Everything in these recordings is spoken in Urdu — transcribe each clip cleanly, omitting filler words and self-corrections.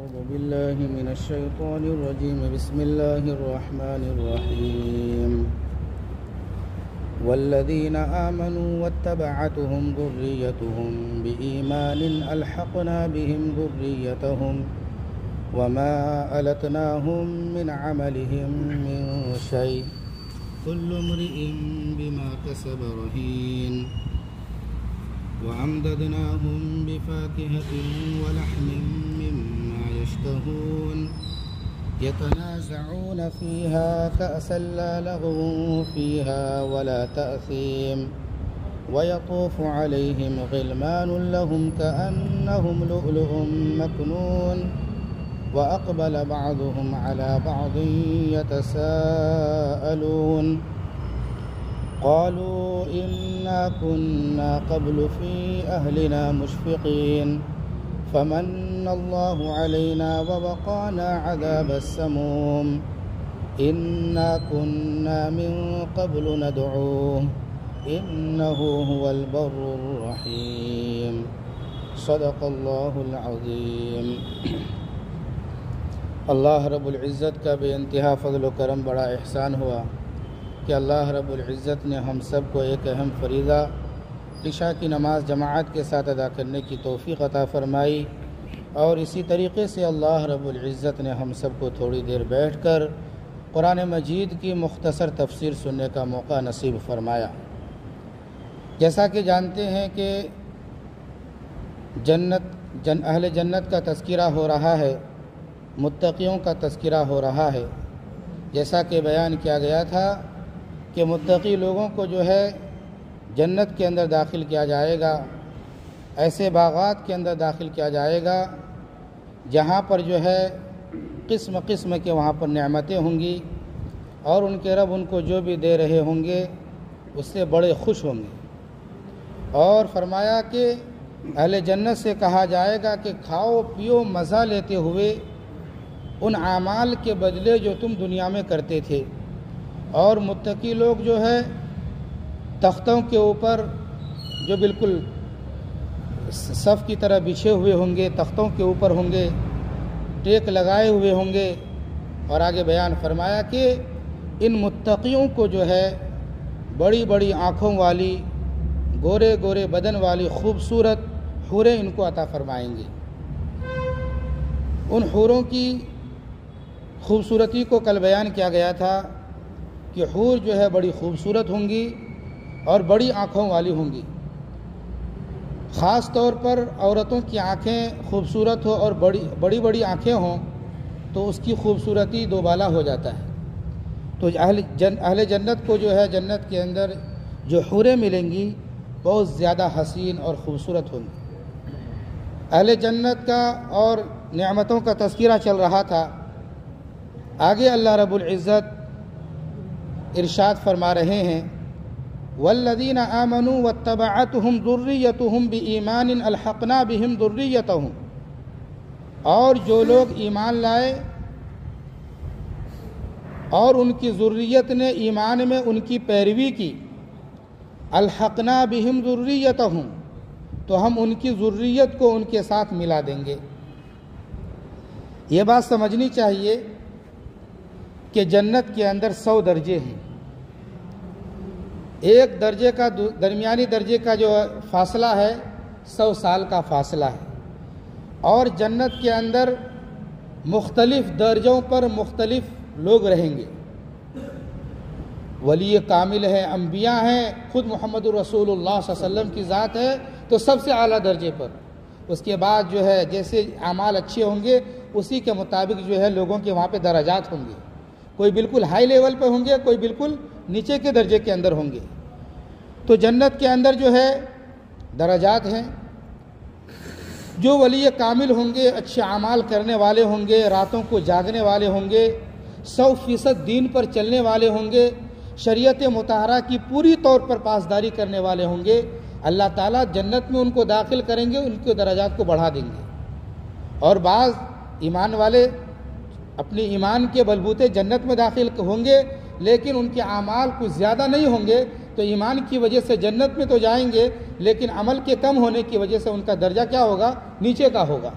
أعوذ بالله من الشيطان الرجيم. بسم الله الرحمن الرحيم. والذين آمنوا واتبعتهم ذريتهم بإيمان ألحقنا بهم ذريتهم وما ألتناهم من عملهم من شيء كل امرئ بما كسب رهين وأمددناهم بفاكهة ولحم مما يشتهون يتنازعون فيها كأسا لا لغو فيها ولا تأثيم ويطوف عليهم غلمان لهم كأنهم لؤلؤ مكنون وأقبل بعضهم على بعض يتساءلون قالوا إنا كنا قبل في أهلنا مشفقين فمن الله علينا ووقانا عذاب السموم إنا كنا من قبل ندعوه إنه هو البر الرحيم. صدق الله العظيم. اللہ رب العزت کا بے انتہا فضل و کرم بڑا احسان ہوا کہ اللہ رب العزت نے ہم سب کو ایک اہم فریضہ عشاء کی نماز جماعت کے ساتھ ادا کرنے کی توفیق عطا فرمائی، اور اسی طریقے سے اللہ رب العزت نے ہم سب کو تھوڑی دیر بیٹھ کر قرآن مجید کی مختصر تفسیر سننے کا موقع نصیب فرمایا۔ جیسا کہ جانتے ہیں کہ اہل جنت کا تذکرہ ہو رہا ہے، متقیوں کا تذکرہ ہو رہا ہے۔ جیسا کہ بیان کیا گیا تھا کہ متقی لوگوں کو جو ہے جنت کے اندر داخل کیا جائے گا، ایسے باغات کے اندر داخل کیا جائے گا جہاں پر جو ہے قسم قسم کے وہاں پر نعمتیں ہوں گی، اور ان کے رب ان کو جو بھی دے رہے ہوں گے اس سے بڑے خوش ہوں گے۔ اور فرمایا کہ اہل جنت سے کہا جائے گا کہ کھاؤ پیو مزہ لیتے ہوئے ان اعمال کے بدلے جو تم دنیا میں کرتے تھے۔ اور متقی لوگ جو ہے تختوں کے اوپر جو بالکل صف کی طرح بچھے ہوئے ہوں گے، تختوں کے اوپر ہوں گے، ٹیک لگائے ہوئے ہوں گے۔ اور آگے بیان فرمایا کہ ان متقیوں کو جو ہے بڑی بڑی آنکھوں والی، گورے گورے بدن والی خوبصورت حوریں ان کو عطا فرمائیں گے۔ ان حوروں کی خوبصورتی کو کل بیان کیا گیا تھا کہ حور جو ہے بڑی خوبصورت ہوں گی اور بڑی آنکھوں والی ہوں گی۔ خاص طور پر عورتوں کی آنکھیں خوبصورت ہو اور بڑی بڑی آنکھیں ہوں تو اس کی خوبصورتی دوبالا ہو جاتا ہے۔ تو اہل جنت کو جو ہے جنت کے اندر جو حوریں ملیں گی بہت زیادہ حسین اور خوبصورت ہوں گی۔ اہل جنت کا اور نعمتوں کا تذکرہ چل رہا تھا۔ آگے اللہ رب العزت ارشاد فرما رہے ہیں والذین آمنوا واتبعتهم ذریتهم بإیمان الحقنا بهم ذریتهم، اور جو لوگ ایمان لائے اور ان کی ذریت نے ایمان میں ان کی پیروی کی، الحقنا بهم ذریتهم، تو ہم ان کی ذریت کو ان کے ساتھ ملا دیں گے۔ یہ بات سمجھنی چاہیے کہ جنت کے اندر 100 درجے ہیں۔ ایک درجے کا درمیانی درجے کا جو فاصلہ ہے 100 سال کا فاصلہ ہے، اور جنت کے اندر مختلف درجوں پر مختلف لوگ رہیں گے۔ ولی کامل ہیں، انبیاء ہیں، خود محمد رسول اللہ صلی اللہ علیہ وسلم کی ذات ہے تو سب سے اعلیٰ درجے پر۔ اس کے بعد جو ہے جیسے اعمال اچھے ہوں گے اسی کے مطابق جو ہے لوگوں کے وہاں پہ درجات ہوں گے۔ کوئی بالکل ہائی لیول پہ ہوں گے، کوئی بالکل نیچے کے درجے کے اندر ہوں گے۔ تو جنت کے اندر جو ہے درجات ہیں۔ جو ولی کامل ہوں گے، اچھے اعمال کرنے والے ہوں گے، راتوں کو جاگنے والے ہوں گے، 100% دین پر چلنے والے ہوں گے، شریعت مطہرہ کی پوری طور پر پاسداری کرنے والے ہوں گے، اللہ تعالیٰ جنت میں ان کو داخل کریں گے، ان کے درجات کو بڑھا دیں گے۔ اور بعض ایمان والے اپنے ایمان کے بلبوتے جنت میں داخل ہوں گے، لیکن ان کے اعمال کچھ زیادہ نہیں ہوں گے، تو ایمان کی وجہ سے جنت میں تو جائیں گے، لیکن عمل کے کم ہونے کی وجہ سے ان کا درجہ کیا ہوگا؟ نیچے کا ہوگا۔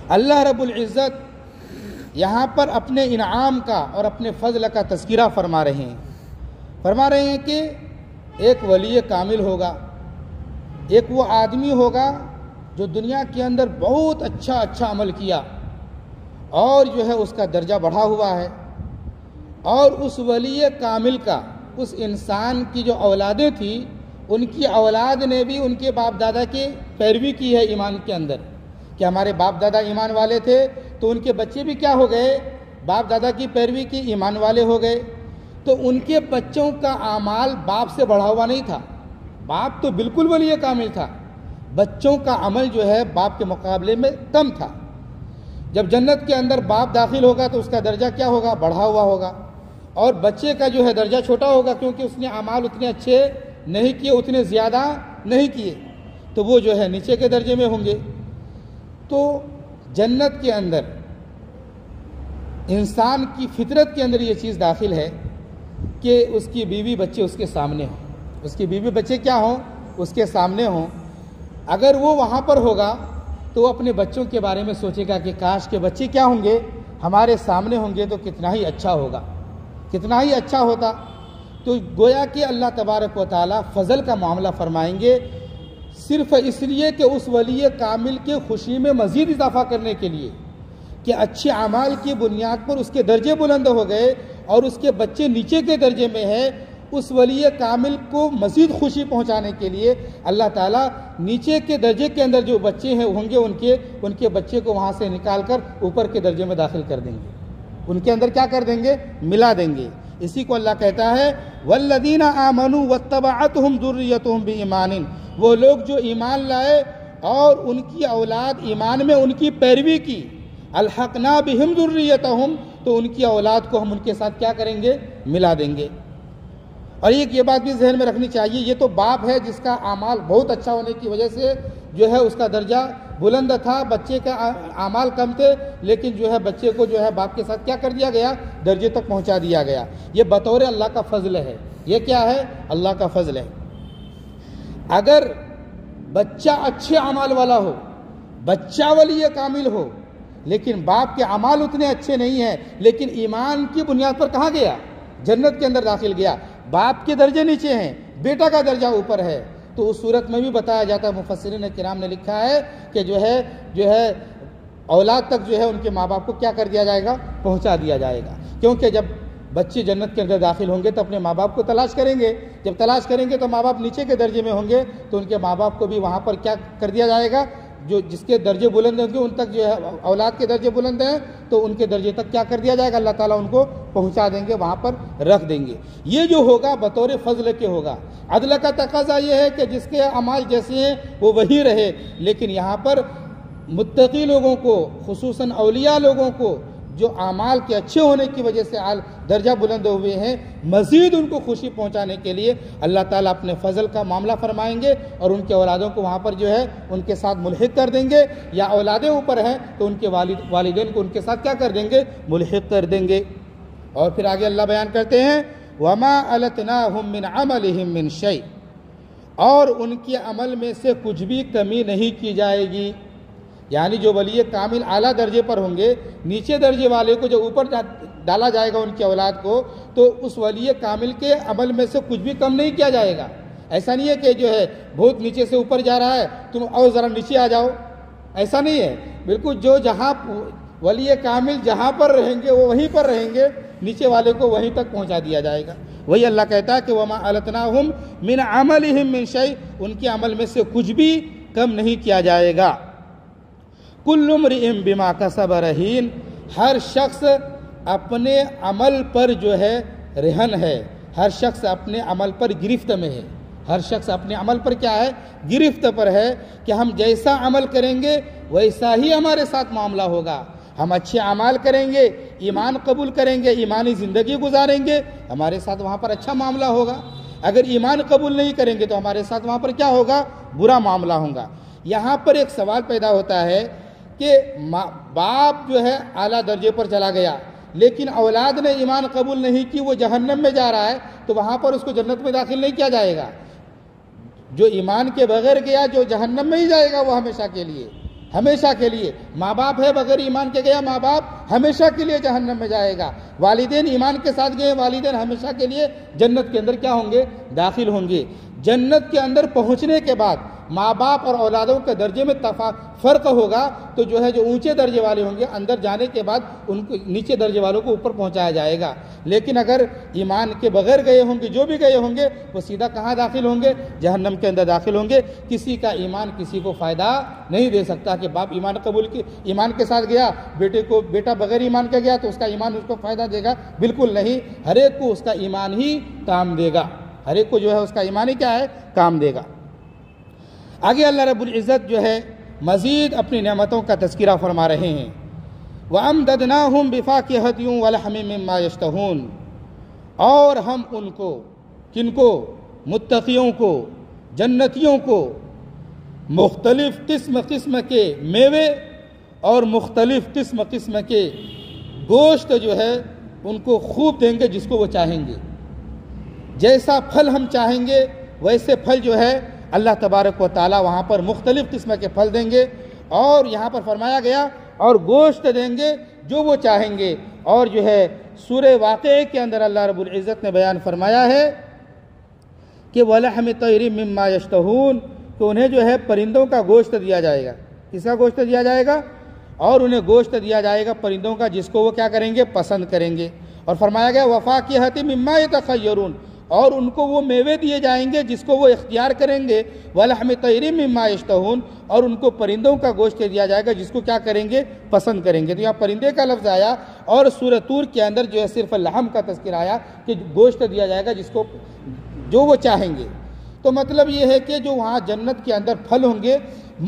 اللہ رب العزت یہاں پر اپنے انعام کا اور اپنے فضل کا تذکرہ فرما رہے ہیں کہ ایک ولی کامل ہوگا، ایک وہ آدمی ہوگا جو دنیا کے اندر بہت اچھا عمل کیا اور جو ہے اس کا درجہ بڑھا ہوا ہے، اور اس ولی کامل کا، اس انسان کی جو اولادیں تھیں، ان کی اولاد نے بھی ان کے باپ دادا کی پیروی کی ہے ایمان کے اندر، کہ ہمارے باپ دادا ایمان والے تھے تو ان کے بچے بھی کیا ہو گئے، باپ دادا کی پیروی کی ایمان والے ہو گئے۔ تو ان کے بچوں کا اعمال باپ سے بڑھا ہوا نہیں تھا، باپ تو بالکل ولی کامل تھا، بچوں کا عمل جو ہے باپ کے مقابلے میں کم تھا۔ جب جنت کے اندر باپ داخل ہوگا تو اس کا درجہ کیا ہوگا، بڑھا ہوا ہوگا، اور بچے کا جو ہے درجہ چھوٹا ہوگا، کیونکہ اس نے اعمال اتنے اچھے نہیں کیے، اتنے زیادہ نہیں کیے، تو وہ جو ہے نیچے کے درجے میں ہوں گے۔ تو جنت کے اندر انسان کی فطرت کے اندر یہ چیز داخل ہے کہ اس کی بیوی بچے اس کے سامنے ہوں، اس کی بیوی بچے کیا ہوں، اس کے سامنے ہوں۔ اگر وہ وہاں پر ہوگا تو وہ اپنے بچوں کے بارے میں سوچے گا کہ کاش کے بچے کیا ہوں گے، ہمارے سامنے ہوں گے تو کتنا ہی اچھا ہوگا، کتنا ہی اچھا ہوتا۔ تو گویا کہ اللہ تبارک و تعالیٰ فضل کا معاملہ فرمائیں گے صرف اس لیے کہ اس ولی کامل کے خوشی میں مزید اضافہ کرنے کے لیے، کہ اچھے اعمال کی بنیاد پر اس کے درجے بلند ہو گئے اور اس کے بچے نیچے کے درجے میں ہے، اس ولی کامل کو مزید خوشی پہنچانے کے لیے اللہ تعالیٰ نیچے کے درجے کے اندر جو بچے ہیں ہوں گے ان کے بچے کو وہاں سے نکال کر اوپر کے درجے میں داخل کر دیں گے، ان کے اندر کیا کر دیں گے، ملا دیں گے۔ اسی کو اللہ کہتا ہے والذین آمنوا واتبعتهم ذریتهم بایمان، وہ لوگ جو ایمان لائے اور ان کی اولاد ایمان میں ان کی پیروی کی، الحقنا بہم ذریتهم، تو ان کی اولاد کو ہم ان کے ساتھ کیا کریں گے، ملا دیں گے۔ اور یہ بات بھی ذہن میں رکھنی چاہیے، یہ تو باپ ہے جس کا اعمال بہت اچھا ہونے کی وجہ سے جو ہے اس کا درجہ بلند تھا، بچے کا اعمال کم تھے، لیکن جو ہے بچے کو جو ہے باپ کے ساتھ کیا کر دیا گیا، درجے تک پہنچا دیا گیا۔ یہ بطور اللہ کا فضل ہے، یہ کیا ہے، اللہ کا فضل ہے۔ اگر بچہ اچھے اعمال والا ہو، بچہ ولی کامل ہو، لیکن باپ کے اعمال اتنے اچھے نہیں ہیں، لیکن ایمان کی بنیاد پر کہاں گیا، جنت کے اندر داخل گیا، باپ کے درجے نیچے ہیں، بیٹا کا درجہ اوپر ہے، تو اس صورت میں بھی بتایا جاتا ہے، مفسرین کرام نے لکھا ہے کہ جو ہے اولاد تک جو ہے ان کے ماں باپ کو کیا کر دیا جائے گا، پہنچا دیا جائے گا، کیونکہ جب بچے جنت کے اندر داخل ہوں گے تو اپنے ماں باپ کو تلاش کریں گے، جب تلاش کریں گے تو ماں باپ نیچے کے درجے میں ہوں گے، تو ان کے ماں باپ کو بھی وہاں پر کیا کر دیا جائے گا، جو جس کے درجے بلند ہوں گے ان تک جو ہے اولاد کے درجے بلند ہیں تو ان کے درجے تک کیا کر دیا جائے گا، اللہ تعالیٰ ان کو پہنچا دیں گے، وہاں پر رکھ دیں گے۔ یہ جو ہوگا بطور فضل کے ہوگا۔ عدل کا تقاضا یہ ہے کہ جس کے اعمال جیسے ہیں وہ وہی رہے، لیکن یہاں پر متقی لوگوں کو، خصوصاً اولیاء لوگوں کو جو اعمال کے اچھے ہونے کی وجہ سے درجہ بلند ہوئے ہیں، مزید ان کو خوشی پہنچانے کے لیے اللہ تعالیٰ اپنے فضل کا معاملہ فرمائیں گے اور ان کے اولادوں کو وہاں پر جو ہے ان کے ساتھ ملحق کر دیں گے، یا اولادیں اوپر ہیں تو ان کے والدین کو ان کے ساتھ کیا کر دیں گے، ملحق کر دیں گے۔ اور پھر آگے اللہ بیان کرتے ہیں وَمَا أَلَتْنَاهُمْ مِنْ عَمَلِهِمْ مِنْ شَيْءٍ، اور ان کے عمل میں سے کچھ بھی کمی نہیں کی جائے گی۔ یعنی جو ولی کامل اعلیٰ درجے پر ہوں گے، نیچے درجے والے کو جو اوپر ڈالا جائے گا ان کی اولاد کو، تو اس ولی کامل کے عمل میں سے کچھ بھی کم نہیں کیا جائے گا۔ ایسا نہیں ہے کہ جو ہے بہت نیچے سے اوپر جا رہا ہے تم اور ذرا نیچے آ جاؤ، ایسا نہیں ہے۔ بالکل جو جہاں ولی کامل جہاں پر رہیں گے وہ وہیں پر رہیں گے، نیچے والے کو وہیں تک پہنچا دیا جائے گا۔ وہی اللہ کہتا ہے کہ وَمَا أَلَتْنَاهُمْ مِنْ عَمَلِهِمْ مِنْ شَيْءٍ، ان کے عمل میں سے کچھ بھی کم نہیں کیا جائے گا۔ کل امرئ بما کسب رہین، ہر شخص اپنے عمل پر جو ہے رہن ہے، ہر شخص اپنے عمل پر گرفت میں ہے، ہر شخص اپنے عمل پر کیا ہے، گرفت پر ہے، کہ ہم جیسا عمل کریں گے ویسا ہی ہمارے ساتھ معاملہ ہوگا۔ ہم اچھے اعمال کریں گے، ایمان قبول کریں گے، ایمانی زندگی گزاریں گے، ہمارے ساتھ وہاں پر اچھا معاملہ ہوگا۔ اگر ایمان قبول نہیں کریں گے تو ہمارے ساتھ وہاں پر کیا ہوگا، برا معاملہ ہوگا۔ یہاں پر ایک سوال پیدا ہوتا ہے کہ باپ جو ہے اعلیٰ درجے پر چلا گیا لیکن اولاد نے ایمان قبول نہیں کی، وہ جہنم میں جا رہا ہے، تو وہاں پر اس کو جنت میں داخل نہیں کیا جائے گا۔ جو ایمان کے بغیر گیا جو جہنم میں ہی جائے گا وہ ہمیشہ کے لیے۔ ہمیشہ کے لیے. ماں باپ ہے بغیر ایمان کے گیا، ماں باپ ہمیشہ کے لیے جہنم میں جائے گا. والدین ایمان کے ساتھ گئے، والدین ہمیشہ کے لیے جنت کے اندر کیا ہوں گے؟ داخل ہوں گے. جنت کے اندر پہنچنے کے بعد ماں باپ اور اولادوں کے درجے میں فرق ہوگا، تو جو اونچے درجے والے ہوں گے اندر جانے کے بعد ان کو نیچے درجے والوں کو اوپر پہنچایا جائے گا. لیکن اگر ایمان کے بغیر گئے ہوں گے، جو بھی گئے ہوں گے وہ سیدھا کہاں داخل ہوں گے؟ جہنم کے اندر داخل ہوں گے. کسی کا ایمان کسی کو فائدہ نہیں دے سکتا کہ باپ ایمان کے ساتھ گیا، بیٹا بغیر ایمان کے گیا تو اس کا ایمان اس کو فائدہ دے گا؟ بالکل نہیں. ہر ایک کو اس کا ایمان ہی کام دے گا، ہر ایک کو اس کا ایمان ہی کیا ہے؟ کام دے گا. آگے اللہ رب العزت مزید اپنی نعمتوں کا تذکرہ فرما رہے ہیں. وَأَمْدَدْنَاهُمْ بِفَاكِهَةٍ وَلَحْمٍ مِّمَّا يَشْتَهُونَ، اور ہم ان کو، کن کو؟ متقیوں کو، جنتیوں کو مختلف قسم کے میوے اور مختلف قسم کے گوشت ان کو خوب دیں گے جس کو وہ چاہیں گے. جیسا پھل ہم چاہیں گے ویسے پھل اللہ تبارک و تعالی وہاں پر مختلف قسم کے پھل دیں گے. اور یہاں پر فرمایا گیا اور گوشت دیں گے جو وہ چاہیں گے. اور سورہ واقعہ کے اندر اللہ رب العزت نے بیان فرمایا ہے کہ وَلَحْمِ طَيْرٍ مِّمَّا يَشْتَهُونَ، کہ انہیں پرندوں کا گوشت دیا جائے گا. کس کا گوشت دیا جائے گا؟ اور انہیں گوشت دیا جائے گا پرندوں کا جس کو وہ کیا کریں گے؟ پسند کریں گے. اور فرمایا گیا وَفَاكِهَةٍ مِّمَّا يَتَخَيَّرُونَ، اور ان کو وہ میوے دیے جائیں گے جس کو وہ اختیار کریں گے. وَلَحْمِ طَيْرٍ مِّمَّا يَشْتَهُونَ، اور ان کو پرندوں کا گوشت دیا جائے گا جس کو کیا کریں گے؟ پسند کریں گے. تو یہاں پرندے کا لفظ آیا، اور سورہ طور کے اندر صرف لحم کا تذکرہ آیا کہ گوشت دیا جائے گا جو وہ چاہیں گے. تو مطلب یہ ہے کہ جو وہاں جنت کے اندر پھل ہوں گے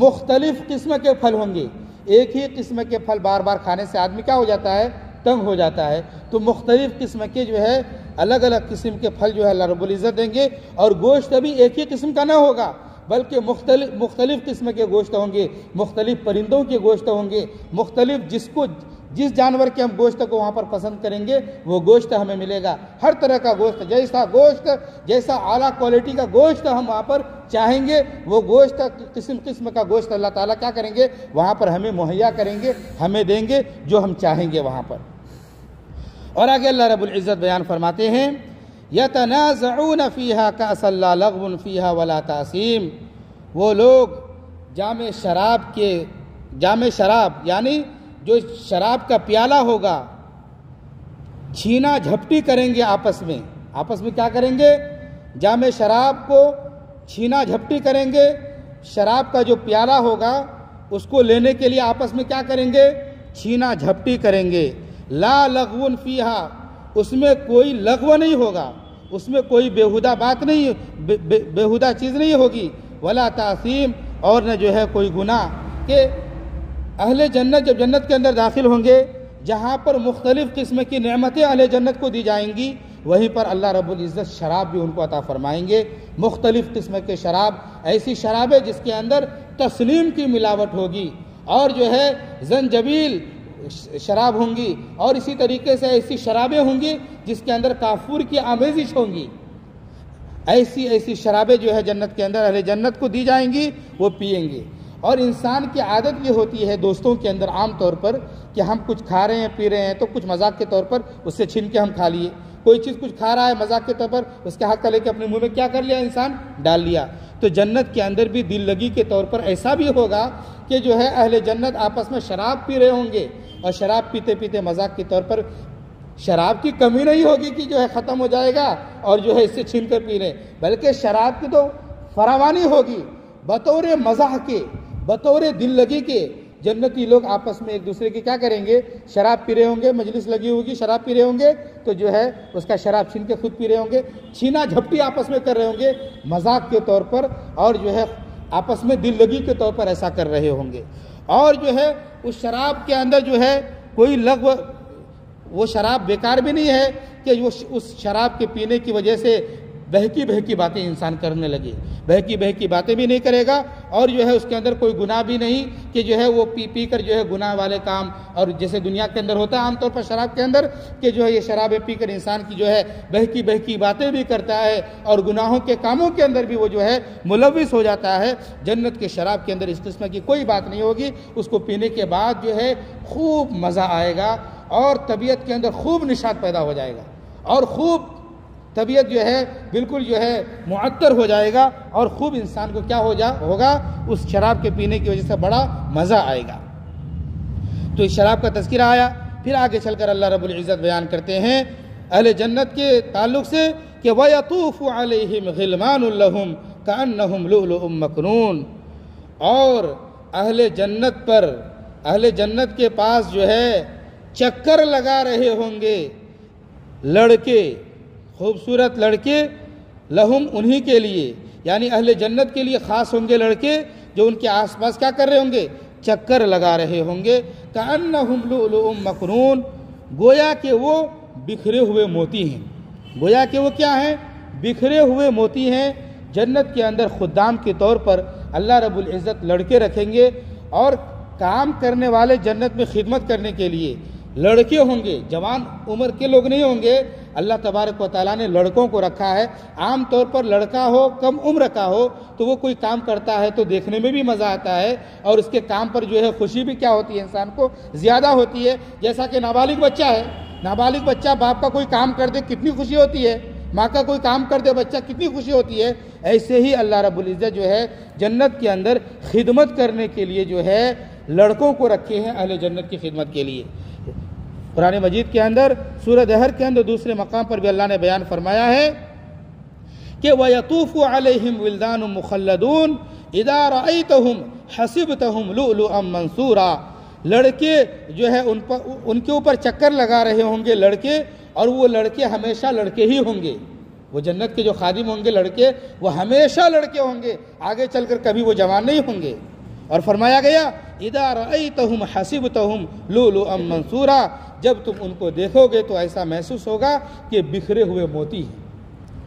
مختلف قسم کے پھل ہوں گے. ایک ہی قسم کے پھل بار بار کھانے سے آدمی کیا ہو جاتا ہے؟ تنگ ہو جاتا ہے. تو مختلف قسم کے الگ الگ قسم کے پھل اللہ رب العزت دیں گے. اور گوشت بھی ایک ہی قسم کا نہ ہوگا بلکہ مختلف قسم کے گوشت ہوں گے، مختلف پرندوں کے گوشت ہوں گے، مختلف جس جانور کے ہم گوشت کو وہاں پر پسند کریں گے وہ گوشت ہمیں ملے گا. ہر طرح کا گوشت، جیسا اعلیٰ کوالٹی کا گوشت ہم وہاں پر چاہیں گے وہ گوشت قسم کا گوشت اللہ تعالیٰ کیا کریں گے؟ وہاں پر ہمیں مہیا کریں گے، ہمیں دیں گے جو ہم چاہیں گے وہاں پر. اور آگے اللہ رب العزت بیان فرماتے ہیں یتنازعون فیہا کأسا لا لغو فیہا ولا تأثیم، وہ لوگ جام شراب یعنی جو شراب کا پیالہ ہوگا چھینا جھپٹی کریں گے آپس میں کیا کریں گے؟ جام شراب کو چھینا جھپٹی کریں گے. شراب کا جو پیالہ ہوگا اس کو لینے کے لیے آپس میں کیا کریں گے؟ چھینا جھپٹی کریں گے. لا لغو فیہا، اس میں کوئی لغو نہیں ہوگا، اس میں کوئی بےہودہ بات نہیں، بےہودہ چیز نہیں ہوگی. ولا تأثیم، اور نہ کوئی گناہ. کہ اہل جنت جب جنت کے اندر داخل ہوں گے جہاں پر مختلف قسم کی نعمتیں اہل جنت کو دی جائیں گی وہیں پر اللہ رب العزت شراب بھی ان کو عطا فرمائیں گے. مختلف قسم کے شراب، ایسی شراب ہے جس کے اندر تسلیم کی ملاوٹ ہوگی، اور زنجبیل شراب ہوں گی، اور اسی طریقے سے ایسی شرابیں ہوں گی جس کے اندر کافور کی آمیزش ہوں گی. ایسی شرابیں جنت کے اندر اہل جنت کو دی جائیں گی، وہ پئیں گے. اور انسان کی عادت یہ ہوتی ہے دوستوں کے اندر عام طور پر کہ ہم کچھ کھا رہے ہیں پی رہے ہیں تو کچھ مذاق کے طور پر اس سے چھین کے ہم کھا لیے. کوئی چیز کچھ کھا رہا ہے مذاق کے طور پر اس کے ہاتھ کا لے کے اپنے منہ میں کیا کر لیا؟ انسان ڈال لیا. تو جنت کے اندر بھی دل لگی کے طور پر ایسا بھی ہوگا کہ اہل جنت آپس میں شراب پی رہے ہوں گے، اور شراب پیتے پیتے مذاق کے طور پر شراب کی کمی نہیں ہوگی کہ ختم ہو جائے گا اور اس سے چھین کر پی رہے، بلکہ شراب کی تو فراوانی ہوگی. بطور مزاح کے، بطور دل لگی کے جنتی لوگ آپس میں ایک دوسرے کی کیا کریں گے؟ شراب پی رہے ہوں گے. مجلس لگی ہوگی، شراب پی رہے ہوں گے تو اس کا شراب چھین کے خود پی رہے ہوں گے. چھینا جھپٹی آپس میں کر رہے ہوں گے مذاق کے طور پر، اور آپس میں دل لگی کے طور پر ایسا کر رہے ہوں گے. اور اس شراب کے اندر کوئی لغو، وہ شراب بیکار بھی نہیں ہے کہ اس شراب کے پینے کی وجہ سے بہکی بہکی باتیں انسان کرنے لگے، بہکی بہکی باتیں بھی نہیں کرے گا، اور جو ہے اس کے اندر کوئی گناہ بھی نہیں کہ جو ہے وہ پی پی کر جو ہے گناہ والے کام، اور جیسے دنیا کے اندر ہوتا ہے عام طور پر شراب کے اندر کہ جو ہے یہ شرابیں پی کر انسان کی جو ہے بہکی بہکی باتیں بھی کرتا ہے اور گناہوں کے کاموں کے اندر بھی وہ جو ہے ملوث ہو جاتا ہے۔ جنت کے شراب کے اندر اس قسم کی کوئی بات نہیں ہوگی، اس کو پینے کے بعد جو ہے خوب مزہ آئے گا اور طبیعت کے اندر خوب نشاط پیدا ہو جائے گا، اور خوب طبیعت جو ہے بالکل جو ہے معطر ہو جائے گا، اور خوب انسان کو کیا ہوگا اس شراب کے پینے کی وجہ سے بڑا مزہ آئے گا۔ تو اس شراب کا تذکرہ آیا، پھر آگے چل کر اللہ رب العزت بیان کرتے ہیں اہل جنت کے تعلق سے کہ وَيَطُوفُ عَلَيْهِمْ غِلْمَانٌ لَهُمْ كَأَنَّهُمْ لُؤْلُؤٌ مَّكْنُونٌ، اور اہل جنت کے پاس جو ہے چکر لگا رہے ہوں گے لڑکے، خوبصورت لڑکے، لہم انہی کے لیے، یعنی اہل جنت کے لیے خاص ہوں گے لڑکے جو ان کے آس پاس کیا کر رہے ہوں گے، چکر لگا رہے ہوں گے، کأنہم لؤلؤ مکنون، گویا کہ وہ بکھرے ہوئے موتی ہیں، گویا کہ وہ کیا ہیں، بکھرے ہوئے موتی ہیں۔ جنت کے اندر خدام کے طور پر اللہ رب العزت لڑکے رکھیں گے، اور کام کرنے والے جنت میں خدمت کرنے کے لیے لڑکے ہوں گے، جوان عمر کے لوگ نہیں ہوں گے۔ اللہ تبارک و تعالیٰ نے لڑکوں کو رکھا ہے، عام طور پر لڑکا ہو کم عمر کا ہو تو وہ کوئی کام کرتا ہے تو دیکھنے میں بھی مزہ آتا ہے، اور اس کے کام پر جو ہے خوشی بھی کیا ہوتی ہے، انسان کو زیادہ ہوتی ہے۔ جیسا کہ نابالغ بچہ ہے، نابالغ بچہ باپ کا کوئی کام کر دے کتنی خوشی ہوتی ہے، ماں کا کوئی کام کر دے بچہ کتنی خوشی ہوتی ہے۔ ایسے ہی اللہ رب العزت جو ہے جنت کے اندر خدمت کرنے کے لیے جو ہے لڑکوں کو رکھے ہیں اہل جنت کی خدمت کے لیے۔ قرآن مجید کے اندر سورہ دہر کے اندر دوسرے مقام پر بھی اللہ نے بیان فرمایا ہے کہ وَيَطُوفُ عَلَيْهِمْ وِلْدَانٌ مُخَلَّدُونَ اِذَا رَأَيْتَهُمْ حَسِبْتَهُمْ لُؤْلُؤًا مَّنثُورًا، لڑکے جو ہے ان کے اوپر چکر لگا رہے ہوں گے لڑکے، اور وہ لڑکے ہمیشہ لڑکے ہی ہوں گے، وہ جنت کے جو خادم ہوں گے لڑکے وہ ہمیشہ لڑکے ہوں گے، آگے چل کر کبھی وہ جوان نہیں ہوں گے۔ اور فرمایا گیا اِذَا رَأَيْتَهُمْ حَسِبْتَهُمْ لُؤْلُؤًا مَّنثُورًا، جب تم ان کو دیکھو گے تو ایسا محسوس ہوگا کہ بکھرے ہوئے موتی ہیں۔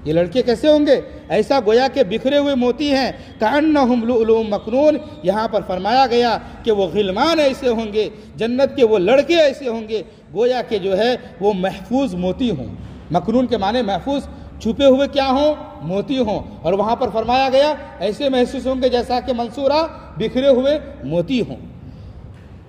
یہ لڑکے کیسے ہوں گے؟ ایسا گویا کہ بکھرے ہوئے موتی ہیں، کأنہم لؤلؤ مکنون، یہاں پر فرمایا گیا کہ وہ غلمان ایسے ہوں گے، جنت کے وہ لڑکے ایسے ہوں گے گویا کہ جو ہے وہ محفوظ موتی ہوں۔ مکنون کے معنی محفوظ، چھپے ہوئے کیا ہوں، موتی ہوں، اور وہاں پر فرمایا گیا ایسے محسوس ہوں گے جیسا کہ منصورہ، بکھرے ہوئے موتی ہوں۔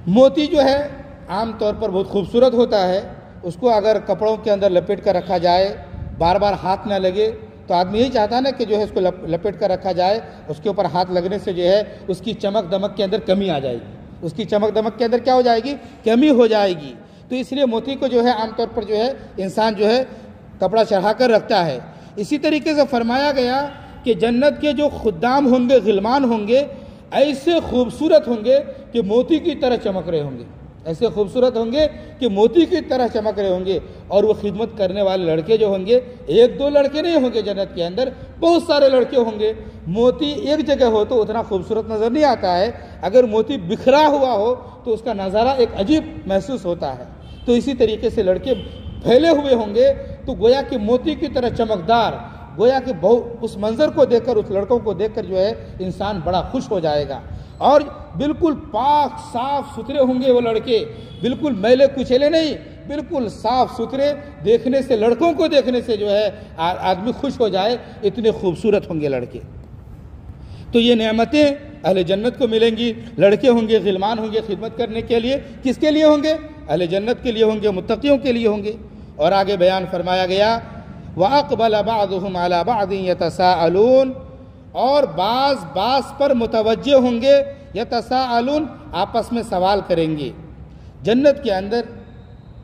موتی جو ہے عام طور پر بہت خوبصورت ہوتا ہے، اس کو اگر کپڑوں کے اندر لپیٹ کر رکھا جائے، بار بار ہاتھ نہ لگے، تو آدمی یہی چاہتا ہے نا کہ جو ہے اس کو لپیٹ کر رکھا جائے، اس کے اوپر ہاتھ لگنے سے جو ہے اس کی چمک دمک کے اندر کمی آ جائے گی، اس کی چمک دمک کے اندر کیا ہو جائے گی، کمی ہو جائے گی۔ تو اس لیے موتی کو جو ہے عام طور پر جو ہے انسان جو ہے کپڑا چڑھا کر رکھتا ہے۔ اسی طریقے سے فرمایا گیا کہ جنت کے جو خدام ہوں گے، غلمان ہوں گے، ایسے خوبصورت ہوں گے کہ موتی کی طرح چمک رہے ہوں گے، ایسے خوبصورت ہوں گے کہ موتی کی طرح چمک رہے ہوں گے۔ اور وہ خدمت کرنے والے لڑکے جو ہوں گے، ایک دو لڑکے نہیں ہوں گے جنت کے اندر، بہت سارے لڑکے ہوں گے۔ موتی ایک جگہ ہو تو اتنا خوبصورت نظر نہیں آتا ہے، اگر موتی بکھرا ہوا ہو تو اس کا نظارہ ایک عجیب محسوس ہوتا ہے۔ تو اسی طریقے سے لڑکے پھیلے ہوئے ہوں گے تو گویا کہ موتی کی طرح چمکدار، گویا کہ اس منظر کو دیکھ کر، اس لڑکوں کو دیکھ کر جو ہے انسان بڑا خوش ہو جائے گا۔ اور بالکل پاک صاف ستھرے ہوں گے وہ لڑکے، بالکل میلے کچیلے نہیں، بالکل صاف ستھرے، دیکھنے سے، لڑکوں کو دیکھنے سے جو ہے آدمی خوش ہو جائے، اتنے خوبصورت ہوں گے لڑکے۔ تو یہ نعمتیں اہل جنت کو ملیں گی، لڑکے ہوں گے، غلمان ہوں گے خدمت کرنے کے لیے، کس کے لیے ہوں گے؟ اہل جنت کے لیے ہوں گے، متقیوں کے لیے ہوں گے۔ اور آگے بیان فرمایا گیا وَأَقْبَلَ بَعْضُهُمْ عَلَى بَعْضٍ يَتَسَاءَلُونَ، اور بعض پر متوجہ ہوں گے، یتساءلون، آپس میں سوال کریں گے۔ جنت کے اندر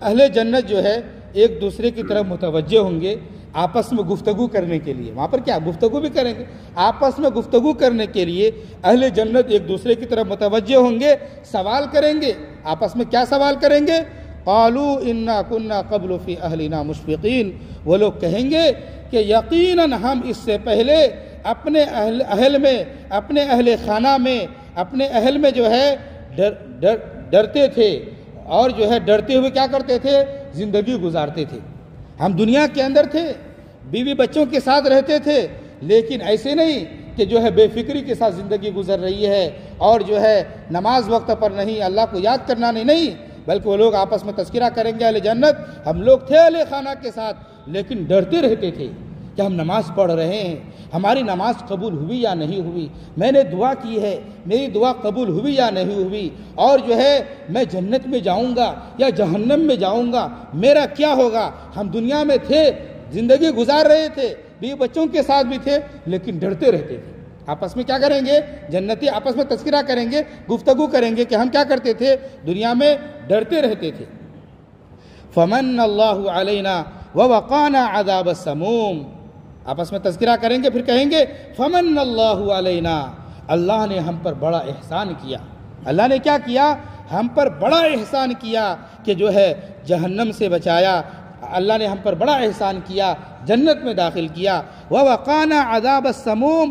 اہل جنت جو ہے ایک دوسرے کی طرف متوجہ ہوں گے آپس میں گفتگو کرنے کے لیے، وہاں پر کیا گفتگو بھی کریں گے، آپس میں گفتگو کرنے کے لیے اہل جنت ایک دوسرے کی طرف متوجہ ہوں گے، سوال کریں گے۔ آپس میں کیا سوال کریں گے؟ قالوا انا كنا قبل في اهلنا مشفقين، وہ لوگ کہیں گے کہ یقیناً ہم اس سے پہلے اپنے اہل میں، اپنے اہل خانہ میں، اپنے اہل میں جو ہے ڈرتے تھے، اور جو ہے ڈرتے ہوئے کیا کرتے تھے؟ زندگی گزارتے تھے۔ ہم دنیا کے اندر تھے، بیوی بچوں کے ساتھ رہتے تھے، لیکن ایسے نہیں کہ جو ہے بے فکری کے ساتھ زندگی گزر رہی ہے اور جو ہے نماز وقت پر نہیں، اللہ کو یاد کرنا نہیں، بلکہ وہ لوگ آپس میں تذکرہ کریں گے اہل جنت، ہم لوگ تھے اہل خانہ کے ساتھ لیکن ڈرتے رہتے تھے کہ ہم نماز پڑھ رہے ہیں، ہماری نماز قبول ہوئی یا نہیں ہوئی، میں نے دعا کی ہے، میری دعا قبول ہوئی یا نہیں ہوئی، اور جو ہے میں جنت میں جاؤں گا یا جہنم میں جاؤں گا، میرا کیا ہوگا۔ ہم دنیا میں تھے، زندگی گزار رہے تھے، بیوی بچوں کے ساتھ بھی تھے، لیکن ڈرتے رہتے تھے۔ آپس میں کیا کریں گے؟ جنتی آپس میں تذکرہ کریں گے، گفتگو کریں گے کہ ہم کیا کرتے تھے، دنیا میں ڈرتے رہتے تھے۔ فمن اللہ علینا ووقانا عذاب السموم، آپس میں تذکرہ کریں گے، پھر کہیں گے فمن اللہ علینا، اللہ نے ہم پر بڑا احسان کیا۔ اللہ نے کیا کیا؟ ہم پر بڑا احسان کیا کہ جو ہے جہنم سے بچایا، اللہ نے ہم پر بڑا احسان کیا، جنت میں داخل کیا۔ ووقانا عذاب السموم،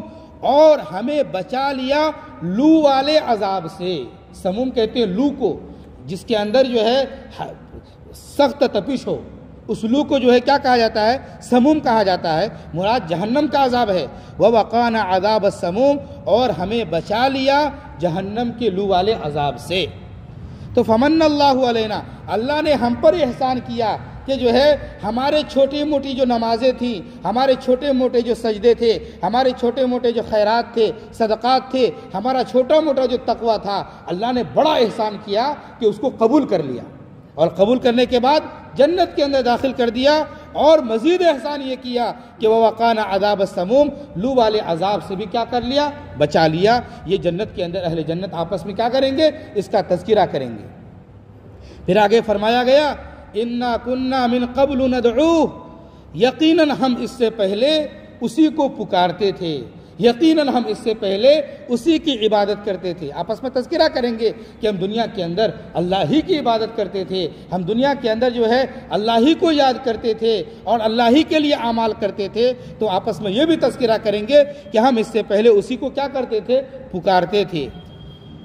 اور ہمیں بچا لیا لو والے عذاب سے۔ سموم کہتے ہیں لو کو، جس کے اندر جو ہے سخت تپش ہو، اس لو کو جو ہے کیا کہا جاتا ہے؟ سموم کہا جاتا ہے، مراد جہنم کا عذاب ہے۔ ووقانا عذاب السموم، اور ہمیں بچا لیا جہنم کے لو والے عذاب سے۔ تو فمن اللہ علینا، اللہ نے ہم پر احسان کیا کہ جو ہے ہمارے چھوٹی موٹی جو نمازیں تھیں، ہمارے چھوٹے موٹے جو سجدے تھے، ہمارے چھوٹے موٹے جو خیرات تھے، صدقات تھے، ہمارا چھوٹا موٹا جو تقویٰ تھا، اللہ نے بڑا احسان کیا کہ اس کو قبول کر لیا، اور قبول کرنے کے بعد جنت کے اندر داخل کر دیا، اور مزید احسان یہ کیا کہ ووقانا عذاب السموم، لو والے عذاب سے بھی کیا کر لیا؟ بچا لیا۔ یہ جنت کے اندر اہل جنت آپس میں کیا کریں گے؟ اس کا تذکرہ کریں گے۔ پھر آگے فرمایا گیا اِنَّا كُنَّا مِن قَبْلُ نَدْعُوهُ، یقیناً ہم اس سے پہلے اسی کو پکارتے تھے، یقیناً ہم اس سے پہلے اسی کی عبادت کرتے تھے۔ آپس میں تذکرہ کریں گے کہ ہم دنیا کے اندر اللہ ہی کی عبادت کرتے تھے، ہم دنیا کے اندر جو ہے اللہ ہی کو یاد کرتے تھے اور اللہ ہی کے لیے اعمال کرتے تھے۔ تو آپس میں یہ بھی تذکرہ کریں گے کہ ہم اس سے پہلے اسی کو کیا کرتے تھے؟ پکارتے تھے،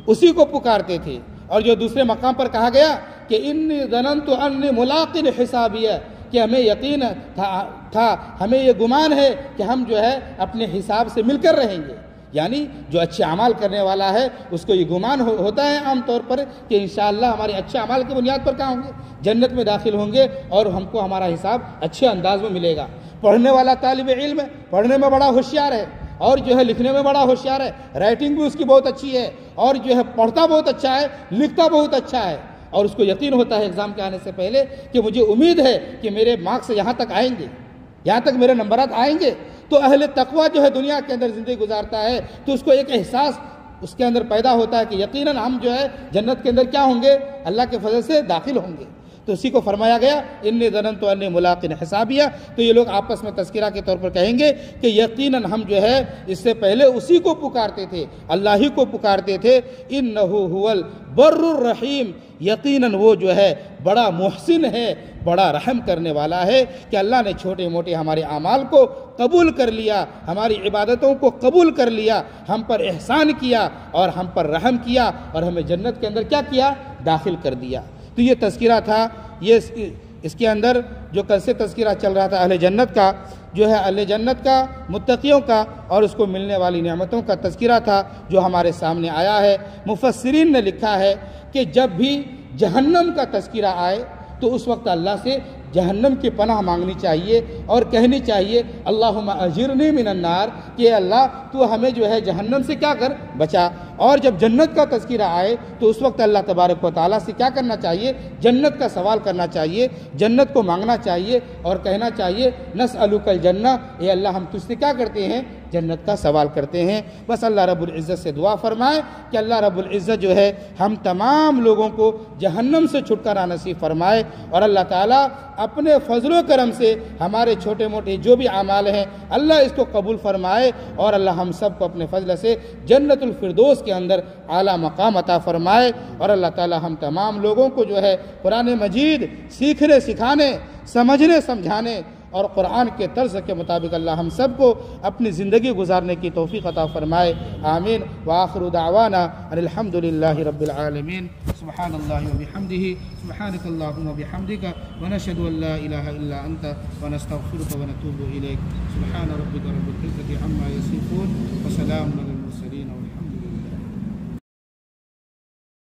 اسی کو پکارتے تھے۔ اور جو دوسرے مقام پر کہا گیا کہ انی ظننت انی ملاق حسابیہ، کہ ہمیں یقین تھا، ہمیں یہ گمان ہے کہ ہم جو ہے اپنے حساب سے مل کر رہیں گے، یعنی جو اچھے اعمال کرنے والا ہے اس کو یہ گمان ہوتا ہے عام طور پر کہ انشاءاللہ ہمارے اچھے اعمال کی بنیاد پر کہاں ہوں گے؟ جنت میں داخل ہوں گے، اور ہم کو ہمارا حساب اچھے انداز میں ملے گا۔ پڑھنے والا طالب علم ہے، پڑھنے میں بڑا ہوشیار ہے، اور جو ہے لکھنے میں بڑا ہوشیار ہے، رائٹنگ بھی اس کی بہت اچھی ہے، اور جو ہے پڑھتا بہت اچھا ہے، لکھتا بہت اچھا ہے، اور اس کو یقین ہوتا ہے ایگزام کے آنے سے پہلے کہ مجھے امید ہے کہ میرے مارکس یہاں تک آئیں گے، یہاں تک میرے نمبرات آئیں گے۔ تو اہل تقویٰ جو ہے دنیا کے اندر زندگی گزارتا ہے تو اس کو ایک احساس اس کے اندر پیدا ہوتا ہے کہ یقیناً ہم جو ہے جنت کے اندر کیا ہوں گے؟ اللہ کے فضل سے داخل ہوں گے۔ تو اسی کو فرمایا گیا انی ظننت انی ملاق حسابیہ۔ تو یہ لوگ آپس میں تذکرہ کے طور پر کہیں گے کہ یقیناً ہم جو ہے اس سے پہلے اسی کو پکارتے تھے، اللہ ہی کو پکارتے تھے۔ انہ هو البر الرحیم، یقیناً وہ جو ہے بڑا محسن ہے، بڑا رحم کرنے والا ہے کہ اللہ نے چھوٹے موٹے ہمارے اعمال کو قبول کر لیا، ہماری عبادتوں کو قبول کر لیا، ہم پر احسان کیا اور ہم پر رحم کیا، اور ہمیں جنت کے اندر کیا کیا؟ داخل کر دیا۔ تو یہ تذکرہ تھا، یہ اس کے اندر جو کل سے تذکرہ چل رہا تھا اہل جنت کا، جو ہے اہل جنت کا، متقیوں کا، اور اس کو ملنے والی نعمتوں کا تذکرہ تھا جو ہمارے سامنے آیا ہے۔ مفسرین نے لکھا ہے کہ جب بھی جہنم کا تذکرہ آئے تو اس وقت اللہ سے جہنم کی پناہ مانگنی چاہیے اور کہنی چاہیے اللہم اجرنی من النار، کہ اللہ تو ہمیں جو ہے جہنم سے کیا کر؟ بچا۔ اور جب جنت کا تذکرہ آئے تو اس وقت اللہ تبارک و تعالیٰ سے کیا کرنا چاہیے؟ جنت کا سوال کرنا چاہیے، جنت کو مانگنا چاہیے، اور کہنا چاہیے نسألک الجنہ، اے اللہ ہم تجھ سے کیا کرتے ہیں؟ جنت کا سوال کرتے ہیں۔ بس اللہ رب العزت سے دعا فرمائے کہ اللہ رب العزت جو ہے ہم تمام لوگوں کو جہنم سے چھٹکارا نصیب فرمائے، اور اللہ تعالیٰ اپنے فضل و کرم سے ہمارے چھوٹے موٹے جو بھی اعمال ہیں اللہ اس کو قبول فرمائے، اور اللہ ہم سب کو اپنے فضل سے جنت الفردوس کے اندر اعلیٰ مقام عطا فرمائے، اور اللہ تعالیٰ ہم تمام لوگوں کو جو ہے قرآن مجید سیکھنے سکھانے، سمجھنے سمجھانے اور قرآن کے طرز کے مطابق اللہ ہم سب کو اپنی زندگی گزارنے کی توفیق عطا فرمائے، آمین۔ وآخر دعوانا ان الحمد للہ رب العالمین۔ سبحان اللہ وبحمدہ، سبحانک اللہم وبحمدک، ونشہد ان لا الہ الا انت، ونستغفرک ونتوب الیک۔ سبحان ربک رب العزۃ عما یصفون، وسلام علی المرسلین۔